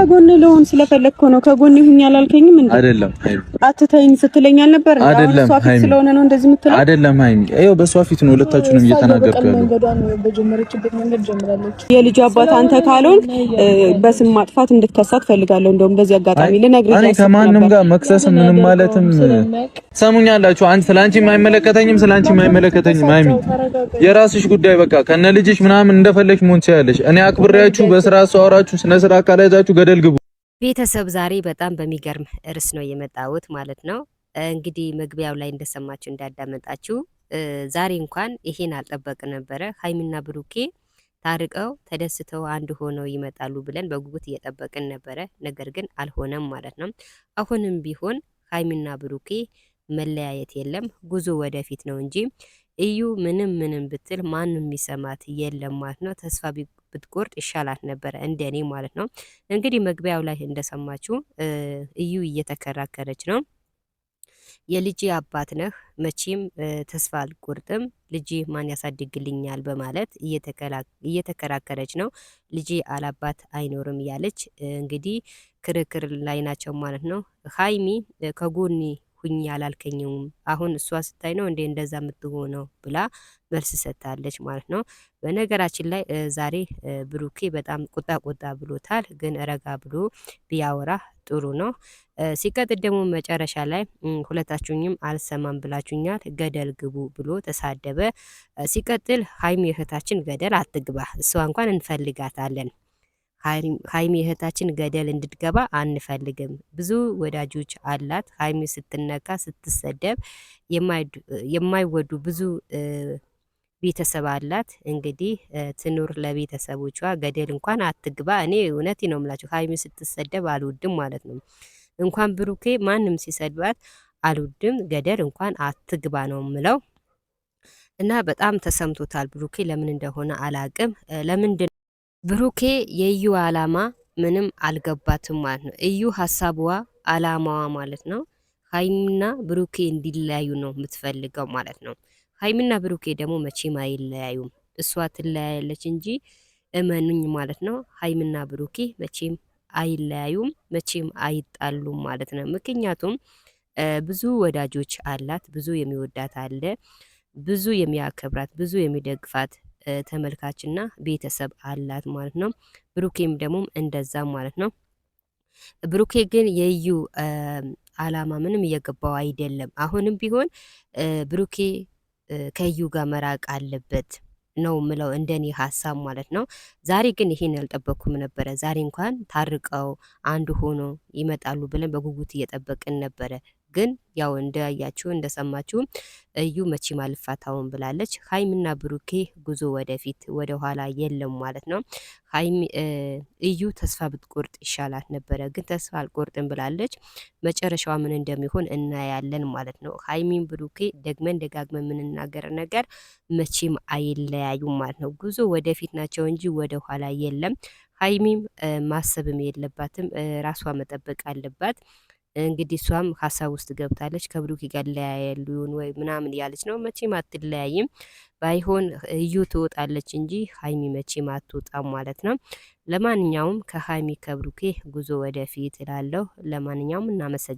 ከጎን ለሆን ስለፈለግኩ ነው። ከጎን ይሁን ያላልከኝም እንዴ? አይደለም አትተይኝ ስትለኝ አልነበር? አይደለም ፊት ስለሆነ ነው እንደዚህ የምትለው? አይደለም ሃይሚ፣ ይኸው በሷ ፊት ነው ሁለታችሁንም እየተናገርኩ ያለው። መንገዷን በጀመረችበት መንገድ ጀምራለች። የልጅ አባት አንተ ካልሆን በስም ማጥፋት እንድትከሳት ፈልጋለሁ። እንደውም በዚህ አጋጣሚ ልነግርህ እኔ ከማንም ጋር መክሰስ ምንም ማለትም ሰሙኛላችሁ። አንተ ስላንቺ የማይመለከተኝም ስላንቺ የማይመለከተኝም ሃይሚ፣ የራስሽ ጉዳይ በቃ ከነ ልጅሽ ምናምን እንደፈለግሽ መሆን ትችያለሽ። እኔ አክብሬያችሁ በስራ አወራችሁ ስነ ስርዓት ካላያዛችሁ ገደል ግቡ። ቤተሰብ ዛሬ በጣም በሚገርም ርዕስ ነው የመጣሁት ማለት ነው። እንግዲህ መግቢያው ላይ እንደሰማችሁ እንዳዳመጣችሁ ዛሬ እንኳን ይሄን አልጠበቅ ነበረ። ሀይሚና ብሩኬ ታርቀው ተደስተው አንድ ሆነው ይመጣሉ ብለን በጉጉት እየጠበቅን ነበረ። ነገር ግን አልሆነም ማለት ነው። አሁንም ቢሆን ሀይሚና ብሩኬ መለያየት የለም፣ ጉዞ ወደፊት ነው እንጂ እዩ ምንም ብትል ማንም የሚሰማት የለም ማለት ነው። ተስፋ ብትቆርጥ ይሻላት ነበረ እንደኔ ማለት ነው። እንግዲህ መግቢያው ላይ እንደሰማችሁ እዩ እየተከራከረች ነው። የልጄ አባት ነህ፣ መቼም ተስፋ አልቆርጥም፣ ልጄ ማን ያሳድግልኛል በማለት እየተከራከረች ነው። ልጄ አላባት አይኖርም እያለች እንግዲህ ክርክር ላይ ናቸው ማለት ነው። ሀይሚ ከጎኒ ሁኝ አላልከኝም፣ አሁን እሷ ስታይ ነው እንዴ እንደዛ የምትሆነው ብላ መልስ ሰጥታለች ማለት ነው። በነገራችን ላይ ዛሬ ብሩኬ በጣም ቁጣ ብሎታል፣ ግን ረጋ ብሎ ቢያወራ ጥሩ ነው። ሲቀጥል ደግሞ መጨረሻ ላይ ሁለታችሁኝም አልሰማም ብላችሁኛል፣ ገደል ግቡ ብሎ ተሳደበ። ሲቀጥል ሀይሚ እህታችን ገደል አትግባ፣ እሷ እንኳን እንፈልጋታለን። ሀይሚ እህታችን ገደል እንድትገባ አንፈልግም። ብዙ ወዳጆች አላት። ሀይሚ ስትነካ ስትሰደብ የማይወዱ ብዙ ቤተሰብ አላት። እንግዲህ ትኑር ለቤተሰቦቿ፣ ገደል እንኳን አትግባ። እኔ እውነቴ ነው የምላችሁ ሀይሚ ስትሰደብ አልወድም ማለት ነው። እንኳን ብሩኬ ማንም ሲሰድባት አልወድም። ገደል እንኳን አትግባ ነው ምለው እና በጣም ተሰምቶታል ብሩኬ። ለምን እንደሆነ አላቅም። ለምንድን ብሩኬ የእዩ አላማ ምንም አልገባትም ማለት ነው። እዩ ሀሳቧ አላማዋ ማለት ነው ሀይሚና ብሩኬ እንዲለያዩ ነው የምትፈልገው ማለት ነው። ሀይሚና ብሩኬ ደግሞ መቼም አይለያዩም። እሷ ትለያያለች እንጂ እመኑኝ ማለት ነው። ሀይሚና ብሩኬ መቼም አይለያዩም፣ መቼም አይጣሉም ማለት ነው። ምክንያቱም ብዙ ወዳጆች አላት፣ ብዙ የሚወዳት አለ፣ ብዙ የሚያከብራት፣ ብዙ የሚደግፋት ተመልካችና ቤተሰብ አላት ማለት ነው። ብሩኬም ደግሞ እንደዛ ማለት ነው። ብሩኬ ግን የዩ አላማ ምንም እየገባው አይደለም። አሁንም ቢሆን ብሩኬ ከዩ ጋር መራቅ አለበት ነው ምለው እንደኔ ሀሳብ ማለት ነው። ዛሬ ግን ይሄን ያልጠበኩም ነበረ። ዛሬ እንኳን ታርቀው አንድ ሆኖ ይመጣሉ ብለን በጉጉት እየጠበቅን ነበረ። ግን ያው እንዳያችሁ እንደሰማችሁ እዩ መቼም አልፋታውን ብላለች። ሀይሚና ብሩኬ ጉዞ ወደፊት ወደ ኋላ የለም ማለት ነው። ሀይሚ እዩ ተስፋ ብትቆርጥ ይሻላት ነበረ፣ ግን ተስፋ አልቆርጥም ብላለች። መጨረሻዋ ምን እንደሚሆን እናያለን ማለት ነው። ሀይሚን ብሩኬ ደግመን ደጋግመን የምንናገር ነገር መቼም አይለያዩም ማለት ነው። ጉዞ ወደፊት ናቸው እንጂ ወደ ኋላ የለም። ሀይሚም ማሰብም የለባትም፣ ራሷ መጠበቅ አለባት። እንግዲህ እሷም ሀሳብ ውስጥ ገብታለች። ከብሩኬ ጋር ለያያሉ ወይ ምናምን እያለች ነው። መቼም አትለያይም። ባይሆን እዩ ትወጣለች እንጂ ሀይሚ መቼም አትወጣም ማለት ነው። ለማንኛውም ከሀይሚ ከብሩኬ ጉዞ ወደፊት እላለሁ። ለማንኛውም እናመሰግናለን።